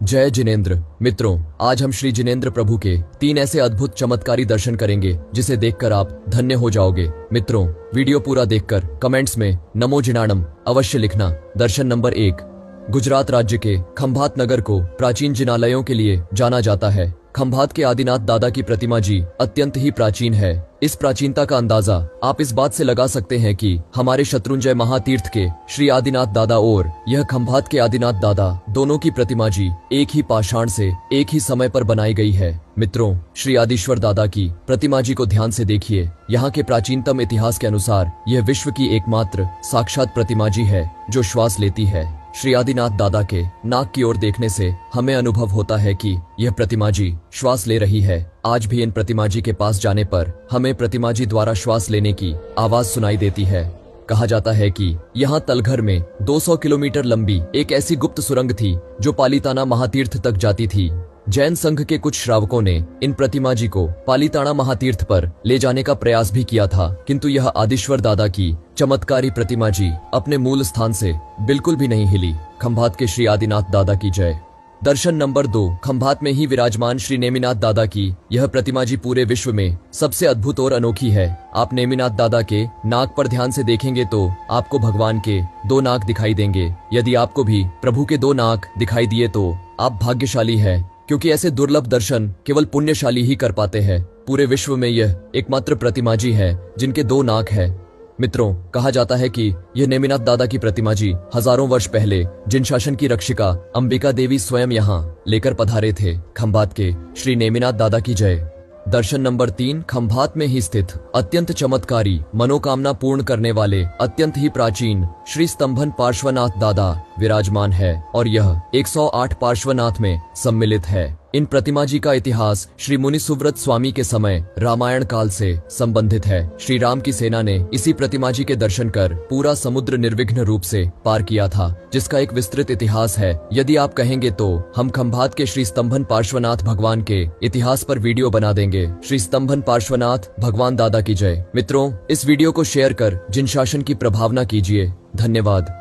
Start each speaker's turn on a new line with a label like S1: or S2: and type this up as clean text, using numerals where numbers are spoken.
S1: जय जिनेंद्र। मित्रों, आज हम श्री जिनेंद्र प्रभु के 3 ऐसे अद्भुत चमत्कारी दर्शन करेंगे जिसे देखकर आप धन्य हो जाओगे। मित्रों, वीडियो पूरा देखकर कमेंट्स में नमो जिनाणम अवश्य लिखना। दर्शन नंबर 1। गुजरात राज्य के खंभात नगर को प्राचीन जिनालयों के लिए जाना जाता है। खंभात के आदिनाथ दादा की प्रतिमा जी अत्यंत ही प्राचीन है। इस प्राचीनता का अंदाजा आप इस बात से लगा सकते हैं कि हमारे शत्रुंजय महातीर्थ के श्री आदिनाथ दादा और यह खंभात के आदिनाथ दादा दोनों की प्रतिमा जी एक ही पाषाण से एक ही समय पर बनाई गई है। मित्रों, श्री आदिश्वर दादा की प्रतिमा जी को ध्यान से देखिए। यहाँ के प्राचीनतम इतिहास के अनुसार यह विश्व की एकमात्र साक्षात प्रतिमा जी है जो श्वास लेती है। श्री आदिनाथ दादा के नाक की ओर देखने से हमें अनुभव होता है कि यह प्रतिमा जी श्वास ले रही है। आज भी इन प्रतिमा जी के पास जाने पर हमें प्रतिमा जी द्वारा श्वास लेने की आवाज सुनाई देती है। कहा जाता है कि यहाँ तलघर में 200 किलोमीटर लंबी एक ऐसी गुप्त सुरंग थी जो पालीताना महातीर्थ तक जाती थी। जैन संघ के कुछ श्रावकों ने इन प्रतिमा जी को पालीताना महातीर्थ पर ले जाने का प्रयास भी किया था, किंतु यह आदिश्वर दादा की चमत्कारी प्रतिमा जी अपने मूल स्थान से बिल्कुल भी नहीं हिली। खंभात के श्री आदिनाथ दादा की जय। दर्शन नंबर 2। खंभात में ही विराजमान श्री नेमिनाथ दादा की यह प्रतिमा जी पूरे विश्व में सबसे अद्भुत और अनोखी है। आप नेमिनाथ दादा के नाक पर ध्यान से देखेंगे तो आपको भगवान के 2 नाक दिखाई देंगे। यदि आपको भी प्रभु के 2 नाक दिखाई दिए तो आप भाग्यशाली हैं, क्योंकि ऐसे दुर्लभ दर्शन केवल पुण्यशाली ही कर पाते हैं। पूरे विश्व में यह एकमात्र प्रतिमा जी है जिनके 2 नाक है। मित्रों, कहा जाता है कि यह नेमिनाथ दादा की प्रतिमा जी हजारों वर्ष पहले जिन शासन की रक्षिका अंबिका देवी स्वयं यहाँ लेकर पधारे थे। खंभात के श्री नेमिनाथ दादा की जय। दर्शन नंबर 3। खंभात में ही स्थित अत्यंत चमत्कारी मनोकामना पूर्ण करने वाले अत्यंत ही प्राचीन श्री स्तंभन पार्श्वनाथ दादा विराजमान है और यह 108 पार्श्वनाथ में सम्मिलित है। इन प्रतिमा जी का इतिहास श्री मुनि सुव्रत स्वामी के समय रामायण काल से संबंधित है। श्री राम की सेना ने इसी प्रतिमा जी के दर्शन कर पूरा समुद्र निर्विघ्न रूप से पार किया था, जिसका एक विस्तृत इतिहास है। यदि आप कहेंगे तो हम खंभात के श्री स्तंभन पार्श्वनाथ भगवान के इतिहास पर वीडियो बना देंगे। श्री स्तंभन पार्श्वनाथ भगवान दादा की जय। मित्रों, इस वीडियो को शेयर कर जिन शासन की प्रभावना कीजिए। धन्यवाद।